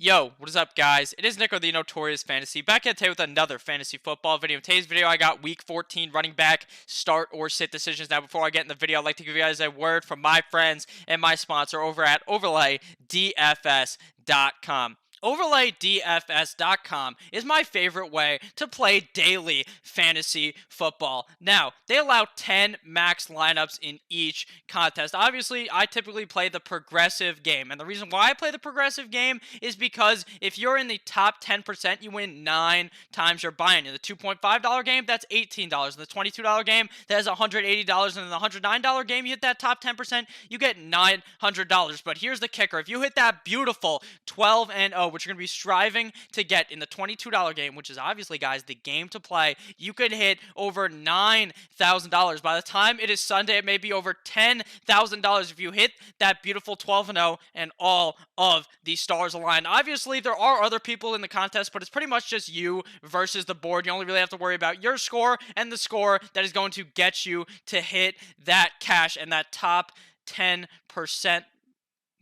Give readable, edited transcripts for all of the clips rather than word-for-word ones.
Yo, what is up, guys? It is Nick, or the Notorious Fantasy, back at today with another fantasy football video. In today's video, I got Week 14 running back start or sit decisions. Now, before I get in the video, I'd like to give you guys a word from my friends and my sponsor over at OverlayDFS.com. OverlayDFS.com is my favorite way to play daily fantasy football. Now, they allow 10 max lineups in each contest. Obviously, I typically play the progressive game, and the reason why I play the progressive game is because if you're in the top 10%, you win 9 times your buy-in. In the $2.5 game, that's $18. In the $22 game, that's $180. And in the $109 game, you hit that top 10%, you get $900. But here's the kicker. If you hit that beautiful 12-0, which you're going to be striving to get in the $22 game, which is obviously, guys, the game to play, you could hit over $9,000. By the time it is Sunday, it may be over $10,000 if you hit that beautiful 12-0 and all of the stars align. Obviously, there are other people in the contest, but it's pretty much just you versus the board. You only really have to worry about your score and the score that is going to get you to hit that cash and that top 10%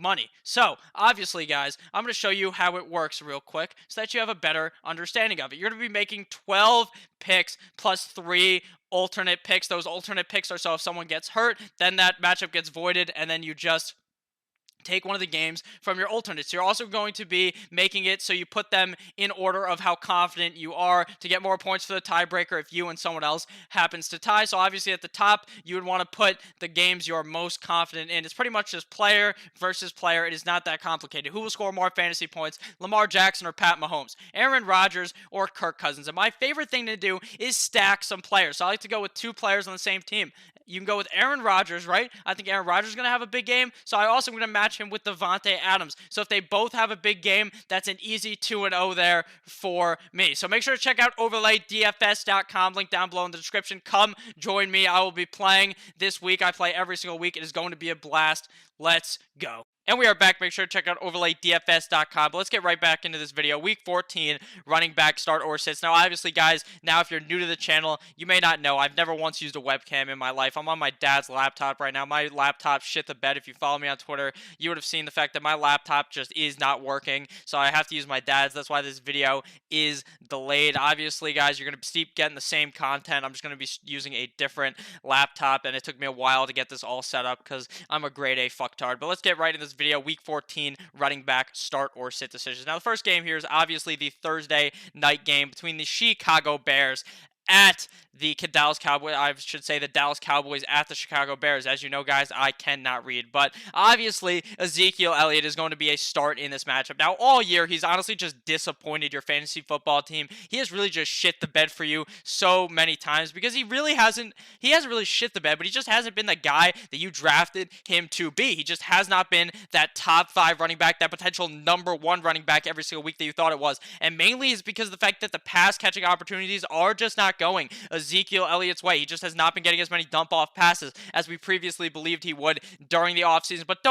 money. So, obviously, guys, I'm going to show you how it works real quick so that you have a better understanding of it. You're going to be making 12 picks plus 3 alternate picks. Those alternate picks are so if someone gets hurt, then that matchup gets voided, and then you just take one of the games from your alternates. You're also going to be making it so you put them in order of how confident you are to get more points for the tiebreaker if you and someone else happens to tie. So obviously at the top, you would want to put the games you're most confident in. It's pretty much just player versus player. It is not that complicated. Who will score more fantasy points, Lamar Jackson or Pat Mahomes, Aaron Rodgers or Kirk Cousins? And my favorite thing to do is stack some players. So I like to go with 2 players on the same team. You can go with Aaron Rodgers, right? I think Aaron Rodgers is going to have a big game, so I also am going to match him with Devontae Adams. So if they both have a big game, that's an easy 2-0 there for me. So make sure to check out OverlayDFS.com, link down below in the description. Come join me. I will be playing this week. I play every single week. It is going to be a blast. Let's go. And we are back. Make sure to check out OverlayDFS.com. But let's get right back into this video. Week 14, running back start or sits. Now, obviously, guys, now if you're new to the channel, you may not know, I've never once used a webcam in my life. I'm on my dad's laptop right now. My laptop shit the bed. If you follow me on Twitter, you would have seen the fact that my laptop just is not working. So I have to use my dad's. That's why this video is delayed. Obviously, guys, you're going to keep getting the same content. I'm just going to be using a different laptop, and it took me a while to get this all set up because I'm a grade A fucktard. But let's get right in this video. Week 14 running back start or sit decisions. Now, the first game here is obviously the Thursday night game between the Chicago Bears at the Dallas Cowboys. I should say the Dallas Cowboys at the Chicago Bears. As you know, guys, I cannot read. But obviously, Ezekiel Elliott is going to be a start in this matchup. Now, all year, he's honestly just disappointed your fantasy football team. He has really just shit the bed for you so many times because he hasn't really shit the bed, but he just hasn't been the guy that you drafted him to be. He just has not been that top 5 running back, that potential number 1 running back every single week that you thought it was. And mainly is because of the fact that the pass catching opportunities are just not going Ezekiel Elliott's way. He just has not been getting as many dump-off passes as we previously believed he would during the offseason. But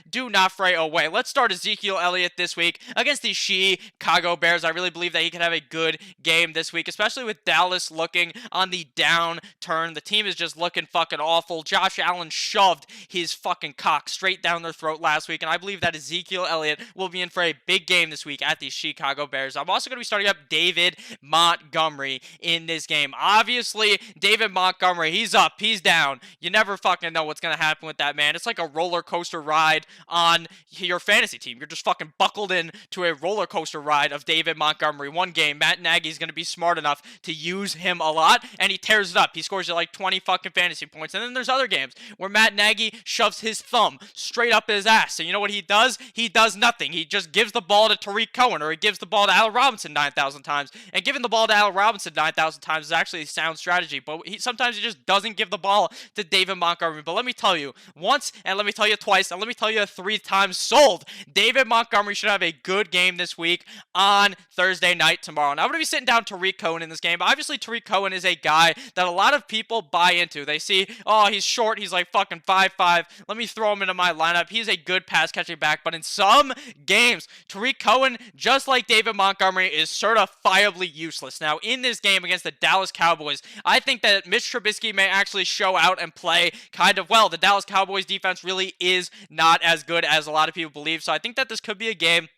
do not fray away. Let's start Ezekiel Elliott this week against the Chicago Bears. I really believe that he could have a good game this week, especially with Dallas looking on the downturn. The team is just looking fucking awful. Josh Allen shoved his fucking cock straight down their throat last week, and I believe that Ezekiel Elliott will be in for a big game this week at the Chicago Bears. I'm also going to be starting up David Montgomery in this game. Obviously, David Montgomery, he's up, he's down. You never fucking know what's going to happen with that man. It's like a roller coaster ride on your fantasy team. You're just fucking buckled in to a roller coaster ride of David Montgomery. One game, Matt Nagy's going to be smart enough to use him a lot, and he tears it up. He scores you like 20 fucking fantasy points. And then there's other games where Matt Nagy shoves his thumb straight up his ass. And you know what he does? He does nothing. He just gives the ball to Tariq Cohen, or he gives the ball to Allen Robinson 9,000 times. And giving the ball to Allen Robinson 9,000 times is actually a sound strategy, but sometimes he just doesn't give the ball to David Montgomery. But let me tell you once, and let me tell you twice, and let me tell you 3 times sold. David Montgomery should have a good game this week on Thursday night tomorrow. Now, I'm going to be sitting down Tariq Cohen in this game. Obviously, Tariq Cohen is a guy that a lot of people buy into. They see, oh, he's short, he's like fucking 5'5". Let me throw him into my lineup. He's a good pass catching back, but in some games, Tariq Cohen, just like David Montgomery, is certifiably useless. Now, in this game against the Dallas Cowboys, I think that Mitch Trubisky may actually show out and play kind of well. The Dallas Cowboys defense really is not as good as a lot of people believe, so I think that this could be a game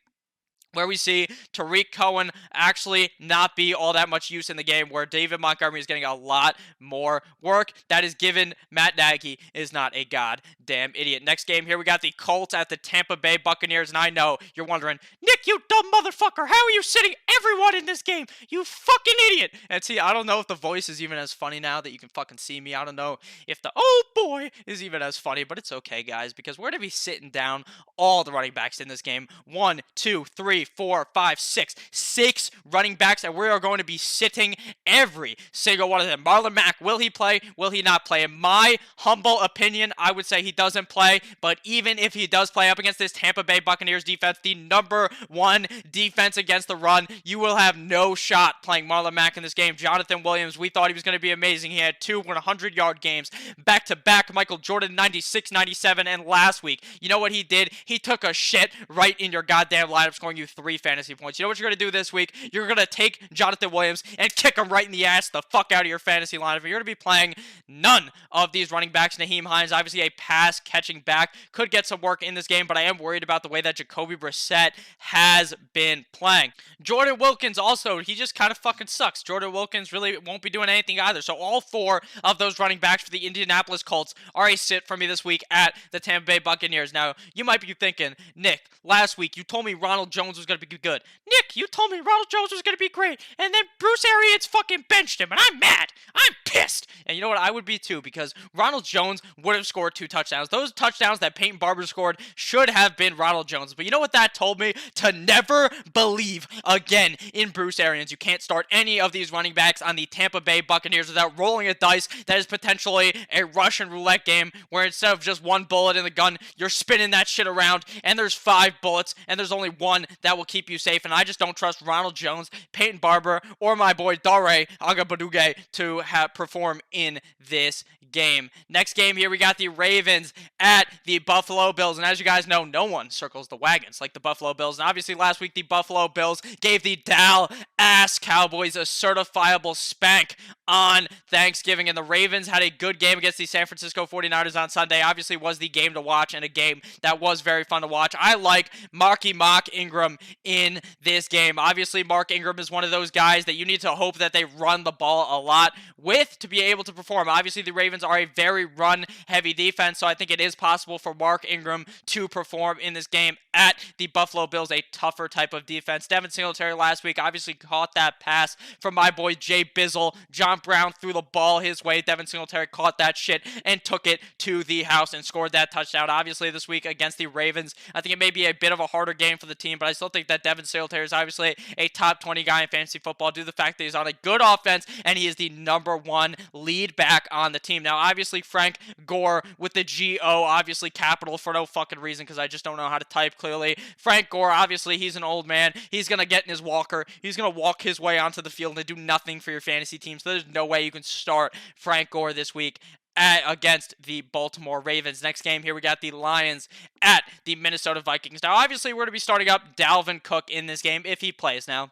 where we see Tariq Cohen actually not be all that much use in the game, where David Montgomery is getting a lot more work. That is given Matt Nagy is not a goddamn idiot. Next game here, we got the Colts at the Tampa Bay Buccaneers, and I know you're wondering, Nick, you dumb motherfucker, how are you sitting everyone in this game? You fucking idiot! And see, I don't know if the voice is even as funny now that you can fucking see me. I don't know if the oh boy is even as funny, but it's okay, guys, because we're going to be sitting down all the running backs in this game. 1, 2, 3, 4, 5, 6. 6 running backs, and we are going to be sitting every single one of them. Marlon Mack, will he play? Will he not play? In my humble opinion, I would say he doesn't play, but even if he does play up against this Tampa Bay Buccaneers defense, the number 1 defense against the run, you will have no shot playing Marlon Mack in this game. Jonathan Williams, we thought he was going to be amazing. He had 2 100-yard games back-to-back. Michael Jordan, 96, 97, and last week, you know what he did? He took a shit right in your goddamn lineup, scoring you 3 fantasy points. You know what you're going to do this week? You're going to take Jonathan Williams and kick him right in the ass the fuck out of your fantasy lineup. You're going to be playing none of these running backs. Nyheim Hines, obviously a pass-catching back, could get some work in this game, but I am worried about the way that Jacoby Brissett has been playing. Jordan Wilkins also, he just kind of fucking sucks. Jordan Wilkins really won't be doing anything either. So all 4 of those running backs for the Indianapolis Colts are a sit for me this week at the Tampa Bay Buccaneers. Now, you might be thinking, Nick, last week you told me Ronald Jones was going to be good. Nick, you told me Ronald Jones was going to be great, and then Bruce Arians fucking benched him, and I'm mad. I'm pissed. And you know what? I would be too, because Ronald Jones would have scored 2 touchdowns. Those touchdowns that Peyton Barber scored should have been Ronald Jones. But you know what that told me? To never believe again in Bruce Arians. You can't start any of these running backs on the Tampa Bay Buccaneers without rolling a dice that is potentially a Russian roulette game, where instead of just 1 bullet in the gun, you're spinning that shit around, and there's 5 bullets, and there's only 1 that will keep you safe. And I just don't trust Ronald Jones, Peyton Barber, or my boy Dare Agabaduge to perform in this game. Next game here, we got the Ravens at the Buffalo Bills. And as you guys know, no one circles the wagons like the Buffalo Bills. And obviously last week, the Buffalo Bills gave the Dallas Cowboys a certifiable spank on Thanksgiving. And the Ravens had a good game against the San Francisco 49ers on Sunday. Obviously was the game to watch, and a game that was very fun to watch. I like Mark Ingram in this game. Obviously, Mark Ingram is one of those guys that you need to hope that they run the ball a lot with to be able to perform. Obviously, the Ravens are a very run-heavy defense, so I think it is possible for Mark Ingram to perform in this game at the Buffalo Bills, a tougher type of defense. Devin Singletary last week obviously caught that pass from my boy Jay Bizzle. John Brown threw the ball his way. Devin Singletary caught that shit and took it to the house and scored that touchdown. Obviously, this week against the Ravens, I think it may be a bit of a harder game for the team, but I still think that Devin Singletary is obviously a top 20 guy in fantasy football due to the fact that he's on a good offense and he is the number 1 lead back on the team. Now, obviously, Frank Gore with the G-O, obviously capital for no fucking reason because I just don't know how to type clearly. Frank Gore, obviously, he's an old man. He's going to get in his walker. He's going to walk his way onto the field and do nothing for your fantasy team, so there's no way you can start Frank Gore this week against the Baltimore Ravens. Next game here, we got the Lions at the Minnesota Vikings. Now, obviously, we're going to be starting up Dalvin Cook in this game if he plays. Now,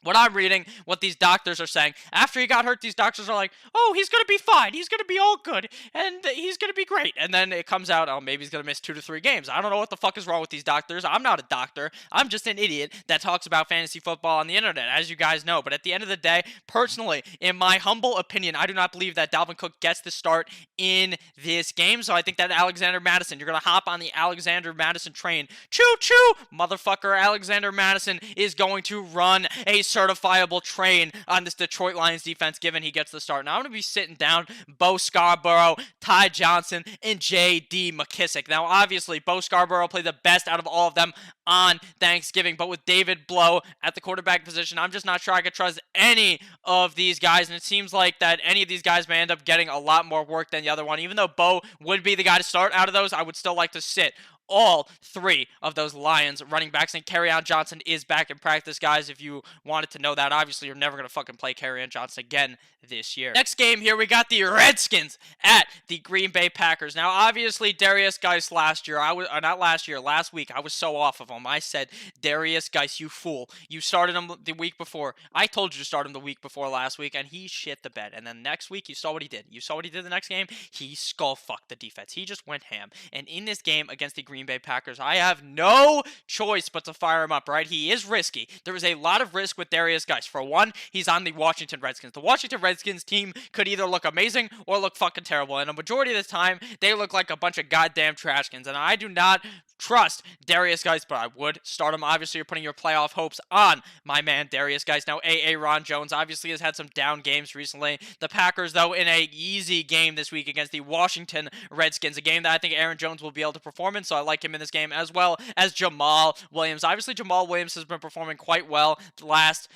what I'm reading, what these doctors are saying, after he got hurt, these doctors are like, oh, he's going to be fine. He's going to be all good. And he's going to be great. And then it comes out, oh, maybe he's going to miss 2 to 3 games. I don't know what the fuck is wrong with these doctors. I'm not a doctor. I'm just an idiot that talks about fantasy football on the internet, as you guys know. But at the end of the day, personally, in my humble opinion, I do not believe that Dalvin Cook gets the start in this game. So I think that Alexander Madison, you're going to hop on the Alexander Madison train. Choo-choo! Motherfucker, Alexander Madison is going to run a certifiable train on this Detroit Lions defense, given he gets the start. Now, I'm going to be sitting down Bo Scarborough, Ty Johnson, and J.D. McKissick. Now, obviously, Bo Scarborough played the best out of all of them on Thanksgiving, but with David Blow at the quarterback position, I'm just not sure I could trust any of these guys, and it seems like that any of these guys may end up getting a lot more work than the other one. Even though Bo would be the guy to start out of those, I would still like to sit all 3 of those Lions running backs, and Kerryon Johnson is back in practice, guys, if you wanted to know that. Obviously, you're never going to fucking play Kerryon Johnson again this year. Next game here, we got the Redskins at the Green Bay Packers. Now, obviously, Darius Geis last week, I was so off of him. I said, Darius Geis, you fool. You started him the week before. I told you to start him the week before last week, and he shit the bed. And then next week, you saw what he did. You saw what he did the next game? He skull fucked the defense. He just went ham. And in this game against the Green Green Bay Packers, I have no choice but to fire him up, right? He is risky. There is a lot of risk with Darius Geis. For one, he's on the Washington Redskins. The Washington Redskins team could either look amazing or look fucking terrible. And a majority of the time, they look like a bunch of goddamn trashkins. And I do not trust Darius Geis, but I would start him. Obviously, you're putting your playoff hopes on my man Darius Geis. Now, Ron Jones obviously has had some down games recently. The Packers, though, in a easy game this week against the Washington Redskins, a game that I think Aaron Jones will be able to perform in, so I like him in this game, as well as Jamal Williams. Obviously, Jamal Williams has been performing quite well the last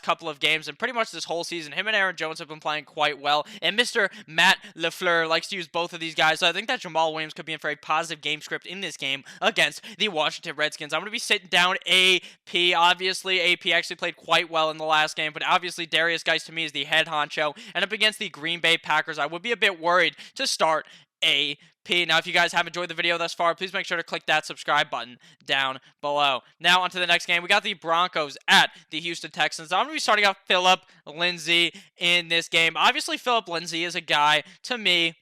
couple of games, and pretty much this whole season. Him and Aaron Jones have been playing quite well, and Mr. Matt LaFleur likes to use both of these guys, so I think that Jamal Williams could be in for a positive game script in this game against the Washington Redskins. I'm going to be sitting down AP. Obviously, AP actually played quite well in the last game, but obviously Darius Geis to me is the head honcho, and up against the Green Bay Packers, I would be a bit worried to start AP. Now, if you guys have enjoyed the video thus far, please make sure to click that subscribe button down below. Now, on to the next game. We got the Broncos at the Houston Texans. I'm going to be starting out Phillip Lindsay in this game. Obviously, Phillip Lindsay is a guy, to me,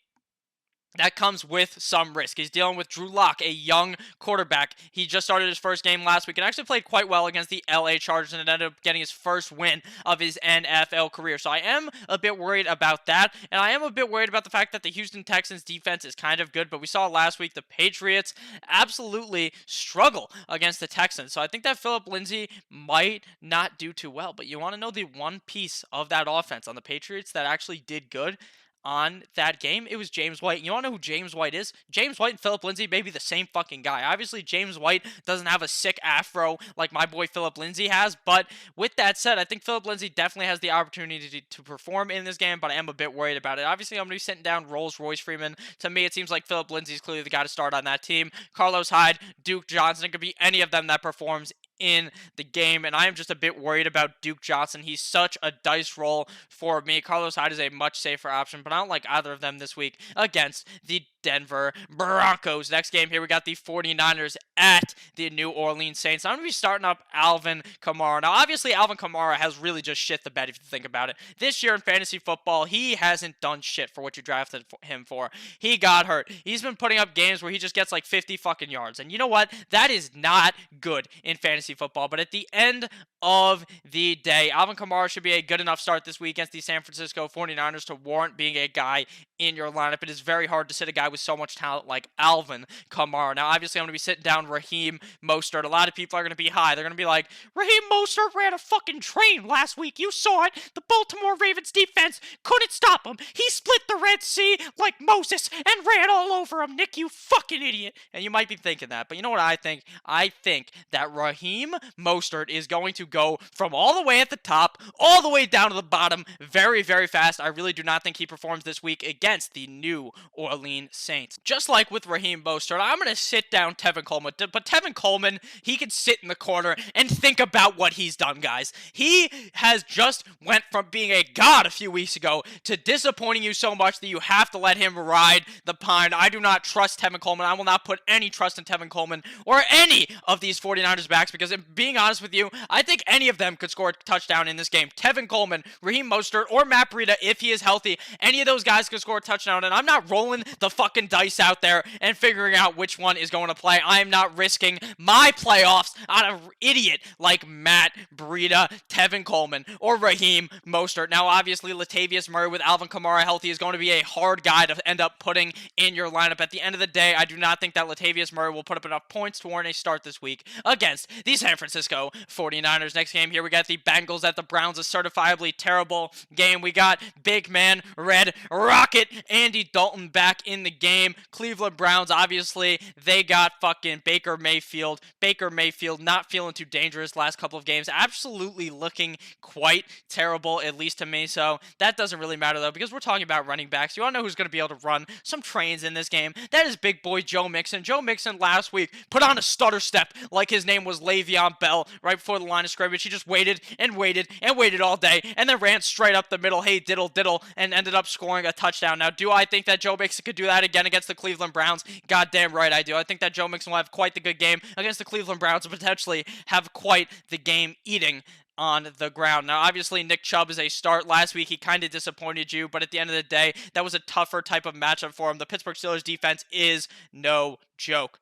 that comes with some risk. He's dealing with Drew Lock, a young quarterback. He just started his first game last week and actually played quite well against the LA Chargers and ended up getting his first win of his NFL career. So I am a bit worried about that, and I am a bit worried about the fact that the Houston Texans defense is kind of good, but we saw last week the Patriots absolutely struggle against the Texans. So I think that Phillip Lindsay might not do too well, but you want to know the one piece of that offense on the Patriots that actually did good on that game? It was James White. You want to know who James White is? James White and Phillip Lindsay may be the same fucking guy. Obviously, James White doesn't have a sick afro like my boy Phillip Lindsay has, but with that said, I think Phillip Lindsay definitely has the opportunity to perform in this game, but I am a bit worried about it. Obviously, I'm going to be sitting down Royce Freeman. To me, it seems like Phillip Lindsay is clearly the guy to start on that team. Carlos Hyde, Duke Johnson, it could be any of them that performs in the game, and I am just a bit worried about Duke Johnson. He's such a dice roll for me. Carlos Hyde is a much safer option, but I don't like either of them this week against the Denver Broncos. Next game here, we got the 49ers at the New Orleans Saints. I'm going to be starting up Alvin Kamara. Now, obviously, Alvin Kamara has really just shit the bed if you think about it. This year in fantasy football, he hasn't done shit for what you drafted him for. He got hurt. He's been putting up games where he just gets like 50 fucking yards. And you know what? That is not good in fantasy football. But at the end of the day, Alvin Kamara should be a good enough start this week against the San Francisco 49ers to warrant being a guy in your lineup. It is very hard to sit a guy with so much talent like Alvin Kamara. Now, obviously, I'm going to be sitting down Raheem Mostert. A lot of people are going to be high. They're going to be like, Raheem Mostert ran a fucking train last week. You saw it. The Baltimore Ravens defense couldn't stop him. He split the Red Sea like Moses and ran all over him. Nick, you fucking idiot. And you might be thinking that, but you know what I think? I think that Raheem Mostert is going to go from all the way at the top all the way down to the bottom very, very fast. I really do not think he performs this week against the New Orleans Saints. Just like with Raheem Mostert, I'm going to sit down Tevin Coleman, but Tevin Coleman, he can sit in the corner and think about what he's done, guys. He has just went from being a god a few weeks ago to disappointing you so much that you have to let him ride the pine. I do not trust Tevin Coleman. I will not put any trust in Tevin Coleman or any of these 49ers backs because, being honest with you, I think any of them could score a touchdown in this game. Tevin Coleman, Raheem Mostert, or Matt Breida, if he is healthy, any of those guys could score a touchdown, and I'm not rolling the fucking dice out there and figuring out which one is going to play. I am not risking my playoffs on an idiot like Matt Breida, Tevin Coleman, or Raheem Mostert. Now, obviously, Latavius Murray with Alvin Kamara healthy is going to be a hard guy to end up putting in your lineup. At the end of the day, I do not think that Latavius Murray will put up enough points to warrant a start this week against the San Francisco 49ers. Next game here, we got the Bengals at the Browns, a certifiably terrible game. We got big man, Red Rocket, Andy Dalton back in the game. Cleveland Browns, obviously, they got fucking Baker Mayfield. Baker Mayfield not feeling too dangerous last couple of games. Absolutely looking quite terrible, at least to me. So that doesn't really matter, though, because we're talking about running backs. You want to know who's going to be able to run some trains in this game? That is big boy Joe Mixon. Joe Mixon last week put on a stutter step like his name was Le'Veon Bell right before the line of scrimmage. He just waited and waited and waited all day and then ran straight up the middle, hey, diddle, diddle, and ended up scoring a touchdown. Now, do I think that Joe Mixon could do that again against the Cleveland Browns? Goddamn right I do. I think that Joe Mixon will have quite the good game against the Cleveland Browns and potentially have quite the game eating on the ground. Now, obviously, Nick Chubb is a start. Last week, he kind of disappointed you, but at the end of the day, that was a tougher type of matchup for him. The Pittsburgh Steelers defense is no joke.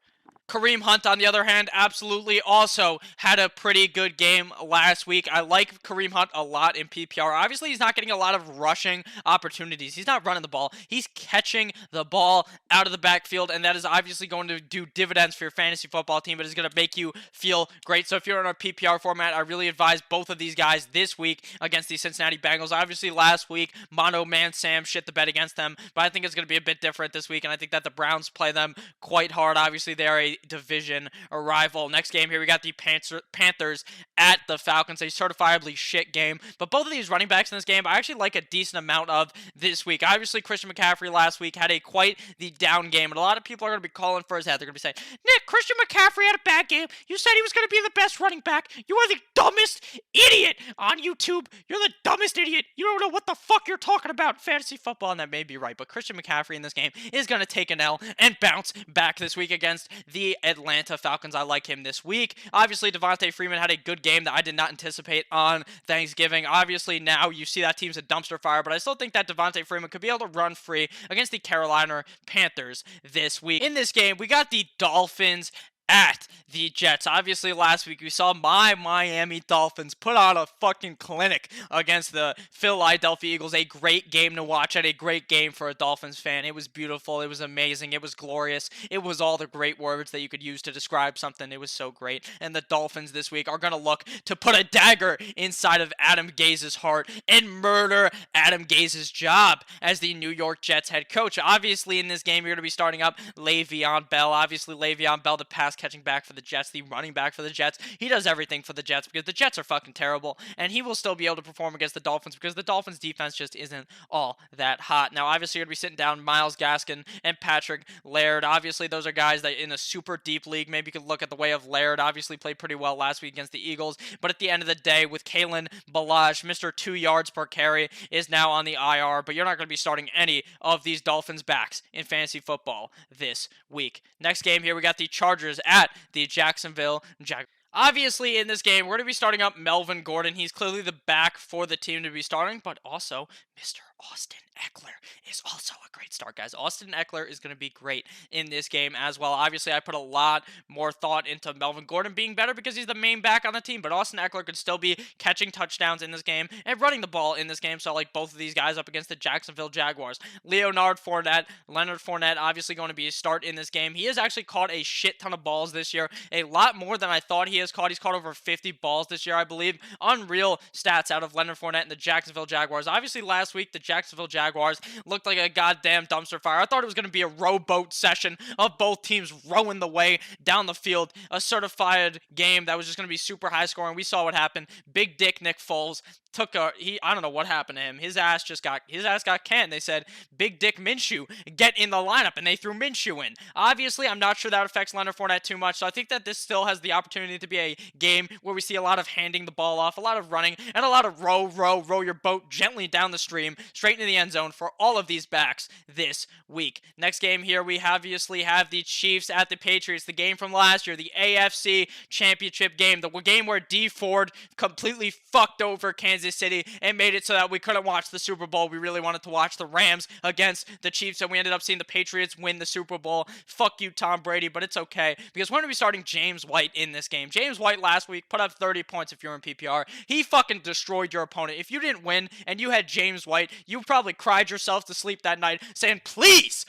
Kareem Hunt, on the other hand, absolutely also had a pretty good game last week. I like Kareem Hunt a lot in PPR. Obviously, he's not getting a lot of rushing opportunities. He's not running the ball. He's catching the ball out of the backfield, and that is obviously going to do dividends for your fantasy football team, but it's going to make you feel great. So if you're in a PPR format, I really advise both of these guys this week against the Cincinnati Bengals. Obviously, last week, Mono Man Sam shit the bed against them, but I think it's going to be a bit different this week, and I think that the Browns play them quite hard. Obviously, they are a division rival. Next game here, we got the Panthers at the Falcons, a certifiably shit game, but both of these running backs in this game, I actually like a decent amount of this week. Obviously, Christian McCaffrey last week had a quite the down game, and a lot of people are going to be calling for his head. They're going to be saying, Nick, Christian McCaffrey had a bad game. You said he was going to be the best running back. You are the dumbest idiot on YouTube. You're the dumbest idiot. You don't know what the fuck you're talking about in fantasy football, and that may be right, but Christian McCaffrey in this game is going to take an L and bounce back this week against the Atlanta Falcons. I like him this week. Obviously, Devontae Freeman had a good game that I did not anticipate on Thanksgiving. Obviously, now you see that team's a dumpster fire, but I still think that Devontae Freeman could be able to run free against the Carolina Panthers this week. In this game, we got the Dolphins at the Jets. Obviously, last week we saw my Miami Dolphins put on a fucking clinic against the Philadelphia Eagles. A great game to watch and a great game for a Dolphins fan. It was beautiful. It was amazing. It was glorious. It was all the great words that you could use to describe something. It was so great. And the Dolphins this week are going to look to put a dagger inside of Adam Gaze's heart and murder Adam Gaze's job as the New York Jets head coach. Obviously, in this game, you're going to be starting up Le'Veon Bell. Obviously, Le'Veon Bell, the pass catching back for the Jets, the running back for the Jets. He does everything for the Jets because the Jets are fucking terrible, and he will still be able to perform against the Dolphins because the Dolphins defense just isn't all that hot. Now, obviously, you're going to be sitting down Myles Gaskin and Patrick Laird. Obviously, those are guys that in a super deep league, maybe you could look at the way of Laird. Obviously, played pretty well last week against the Eagles, but at the end of the day, with Kalen Ballage, Mr. 2 yards per carry, is now on the IR, but you're not going to be starting any of these Dolphins backs in fantasy football this week. Next game here, we got the Chargers at the Jacksonville Jaguars. Obviously, in this game, we're going to be starting up Melvin Gordon. He's clearly the back for the team to be starting, but also Mr. Austin Eckler is also a great start, guys. Austin Eckler is going to be great in this game as well. Obviously, I put a lot more thought into Melvin Gordon being better because he's the main back on the team, but Austin Eckler could still be catching touchdowns in this game and running the ball in this game, so I like both of these guys up against the Jacksonville Jaguars. Leonard Fournette, Leonard Fournette, obviously going to be a start in this game. He has actually caught a shit ton of balls this year, a lot more than I thought he has caught. He's caught over 50 balls this year, I believe. Unreal stats out of Leonard Fournette and the Jacksonville Jaguars. Obviously, last week, the Jacksonville Jaguars looked like a goddamn dumpster fire. I thought it was going to be a rowboat session of both teams rowing the way down the field. A certified game that was just going to be super high scoring. We saw what happened. Big Dick Nick Foles I don't know what happened to him. His ass got canned. They said, Big Dick Minshew, get in the lineup, and they threw Minshew in. Obviously, I'm not sure that affects Leonard Fournette too much, so I think that this still has the opportunity to be a game where we see a lot of handing the ball off, a lot of running, and a lot of row your boat gently down the stream, straight into the end zone for all of these backs this week. Next game here, we obviously have the Chiefs at the Patriots, the game from last year, the AFC Championship game, the game where Dee Ford completely fucked over Kansas City and made it so that we couldn't watch the Super Bowl. We really wanted to watch the Rams against the Chiefs, and we ended up seeing the Patriots win the Super Bowl. Fuck you, Tom Brady, but it's okay because we're going to be starting James White in this game. James White last week put up 30 points if you're in PPR. He fucking destroyed your opponent. If you didn't win and you had James White, you probably cried yourself to sleep that night saying, please,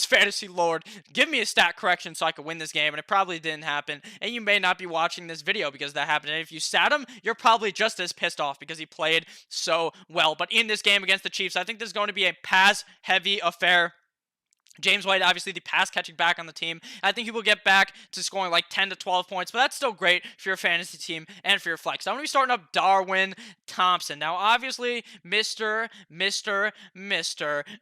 fantasy lord, give me a stat correction so I could win this game, and it probably didn't happen, and you may not be watching this video because that happened, and if you sat him, you're probably just as pissed off because he played so well. But in this game against the Chiefs, I think this is going to be a pass-heavy affair. James White, obviously the pass-catching back on the team. I think he will get back to scoring like 10 to 12 points, but that's still great for your fantasy team and for your flex. I'm going to be starting up Darwin Thompson. Now, obviously, Mr.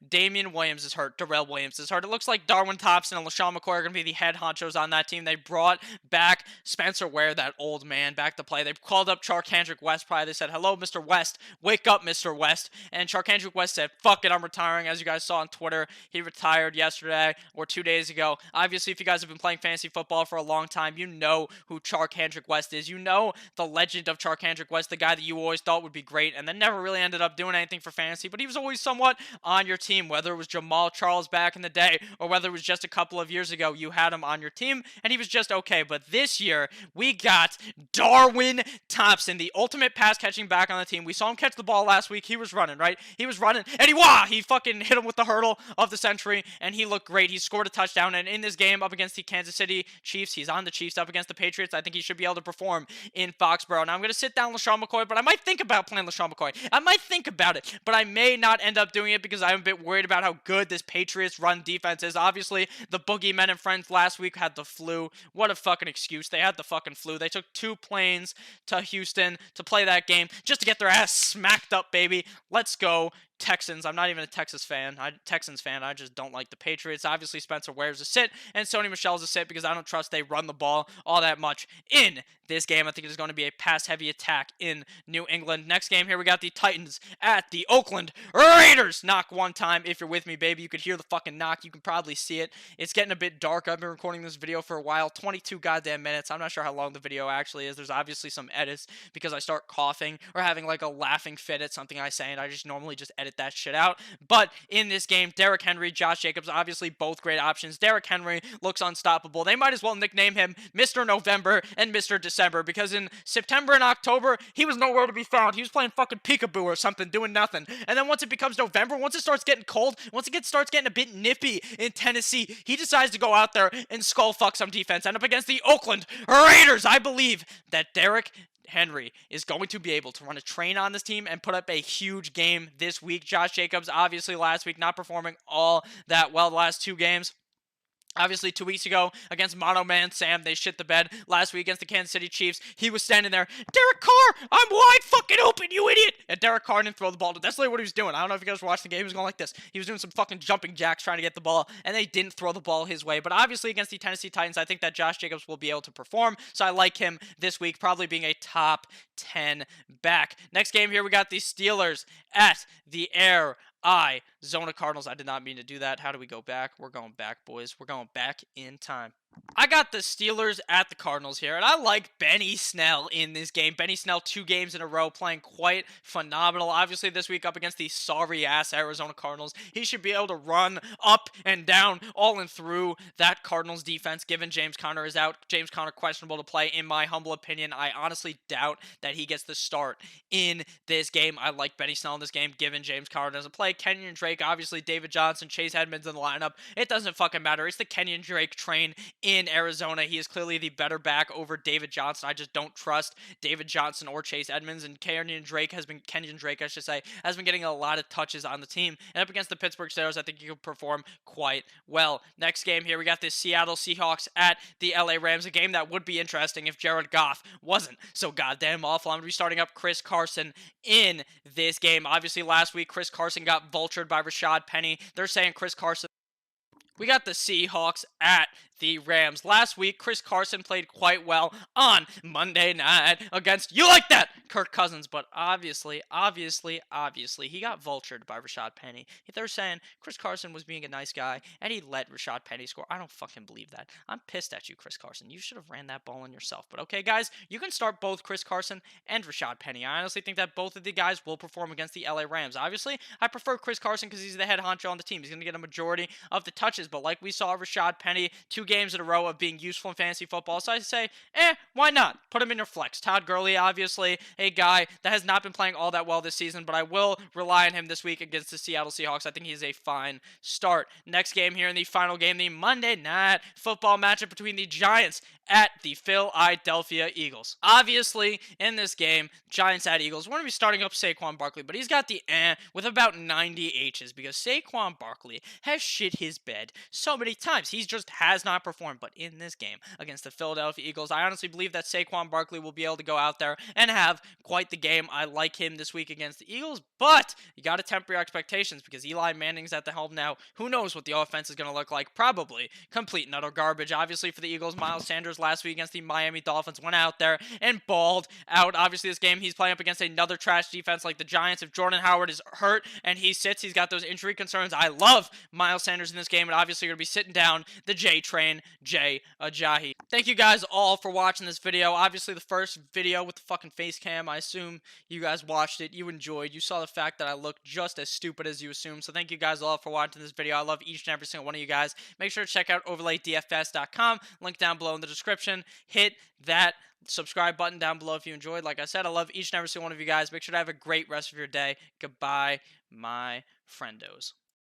Damian Williams is hurt. Darrell Williams is hurt. It looks like Darwin Thompson and LaShawn McCoy are going to be the head honchos on that team. They brought back Spencer Ware, that old man, back to play. They called up Charkandrick West probably. They said, hello, Mr. West. Wake up, Mr. West. And Charkandrick West said, fuck it, I'm retiring. As you guys saw on Twitter, he retired yesterday or 2 days ago. Obviously, if you guys have been playing fantasy football for a long time, you know who Charkandrick West is. You know the legend of Charkandrick West, the guy that you always thought would be great and then never really ended up doing anything for fantasy, but he was always somewhat on your team, whether it was Jamal Charles back in the day or whether it was just a couple of years ago. You had him on your team and he was just okay. But this year, we got Darwin Thompson, the ultimate pass catching back on the team. We saw him catch the ball last week. He was running, right? He was running, and he fucking hit him with the hurdle of the century, and he looked great. He scored a touchdown, and in this game up against the Kansas City Chiefs, he's on the Chiefs up against the Patriots. I think he should be able to perform in Foxborough. Now, I'm going to sit down LaShawn McCoy, but I might think about playing LaShawn McCoy. I might think about it, but I may not end up doing it because I'm a bit worried about how good this Patriots run defense is. Obviously, the boogeymen and friends last week had the flu. What a fucking excuse. They had the fucking flu. They took 2 planes to Houston to play that game just to get their ass smacked up, baby. Let's go Texans. I'm not even a Texans fan. I just don't like the Patriots. Obviously, Spencer Ware's a sit, and Sony Michel's a sit because I don't trust they run the ball all that much in this game. I think it is going to be a pass-heavy attack in New England. Next game here, we got the Titans at the Oakland Raiders. Knock one time if you're with me, baby. You could hear the fucking knock. You can probably see it. It's getting a bit dark. I've been recording this video for a while. 22 goddamn minutes. I'm not sure how long the video actually is. There's obviously some edits because I start coughing or having like a laughing fit at something I say, and I just normally just edit that shit out. But in this game, Derrick Henry, Josh Jacobs, obviously both great options. Derrick Henry looks unstoppable. They might as well nickname him Mr. November and Mr. December because in September and October, he was nowhere to be found. He was playing fucking peekaboo or something, doing nothing. And then once it becomes November, once it starts getting cold, once it starts getting a bit nippy in Tennessee, he decides to go out there and skull fuck some defense. End up against the Oakland Raiders. I believe that Derrick Henry is going to be able to run a train on this team and put up a huge game this week. Josh Jacobs, obviously last week, not performing all that well the last 2 games. Obviously, 2 weeks ago against Mono Man Sam, they shit the bed. Last week against the Kansas City Chiefs, he was standing there, Derek Carr, I'm wide fucking open, you idiot! And Derek Carr didn't throw the ball. That's literally what he was doing. I don't know if you guys were watching the game. He was going like this. He was doing some fucking jumping jacks trying to get the ball, and they didn't throw the ball his way. But obviously, against the Tennessee Titans, I think that Josh Jacobs will be able to perform. So I like him this week, probably being a top 10 back. Next game here, we got the Steelers at the Arizona Cardinals. I did not mean to do that. How do we go back? We're going back, boys. We're going back in time. I got the Steelers at the Cardinals here, and I like Benny Snell in this game. Benny Snell, 2 games in a row, playing quite phenomenal. Obviously, this week up against the sorry-ass Arizona Cardinals, he should be able to run up and down, all and through that Cardinals defense, given James Conner is out. James Conner questionable to play, in my humble opinion. I honestly doubt that he gets the start in this game. I like Benny Snell in this game, given James Conner doesn't play. Kenyon Drake, obviously, David Johnson, Chase Edmonds in the lineup. It doesn't fucking matter. It's the Kenyon Drake train in Arizona. He is clearly the better back over David Johnson. I just don't trust David Johnson or Chase Edmonds, and Kenyon Drake, has been getting a lot of touches on the team. And up against the Pittsburgh Steelers, I think he could perform quite well. Next game here, we got the Seattle Seahawks at the LA Rams, a game that would be interesting if Jared Goff wasn't so goddamn awful. I'm going to be starting up Chris Carson in this game. Obviously, last week, Chris Carson got vultured by Rashad Penny. They're saying Chris Carson. We got the Seahawks at the Rams. Last week, Chris Carson played quite well on Monday night against, you like that, Kirk Cousins. But obviously, he got vultured by Rashad Penny. They're saying Chris Carson was being a nice guy, and he let Rashad Penny score. I don't fucking believe that. I'm pissed at you, Chris Carson. You should have ran that ball in yourself. But okay, guys, you can start both Chris Carson and Rashad Penny. I honestly think that both of the guys will perform against the LA Rams. Obviously, I prefer Chris Carson because he's the head honcho on the team. He's going to get a majority of the touches. But like we saw Rashad Penny, 2 games in a row of being useful in fantasy football. So I say, why not? Put him in your flex. Todd Gurley, obviously, a guy that has not been playing all that well this season, but I will rely on him this week against the Seattle Seahawks. I think he's a fine start. Next game here in the final game, the Monday Night Football matchup between the Giants at the Philadelphia Eagles. Obviously, in this game, Giants at Eagles, we're going to be starting up Saquon Barkley, but he's got the with about 90 H's because Saquon Barkley has shit his bed so many times. He just has not not perform. But in this game against the Philadelphia Eagles, I honestly believe that Saquon Barkley will be able to go out there and have quite the game. I like him this week against the Eagles, but you got to temper your expectations because Eli Manning's at the helm now. Who knows what the offense is going to look like? Probably complete and utter garbage. Obviously, for the Eagles, Miles Sanders last week against the Miami Dolphins went out there and balled out. Obviously, this game he's playing up against another trash defense like the Giants. If Jordan Howard is hurt and he sits, he's got those injury concerns. I love Miles Sanders in this game, and obviously you're going to be sitting down the J train, Jay Ajayi. Thank you guys all for watching this video. Obviously, the first video with the fucking face cam, I assume you guys watched it, you enjoyed, you saw the fact that I look just as stupid as you assume. So thank you guys all for watching this video. I love each and every single one of you guys. Make sure to check out overlaydfs.com, link down below in the description. Hit that subscribe button down below if you enjoyed. Like I said, I love each and every single one of you guys. Make sure to have a great rest of your day. Goodbye, my friendos.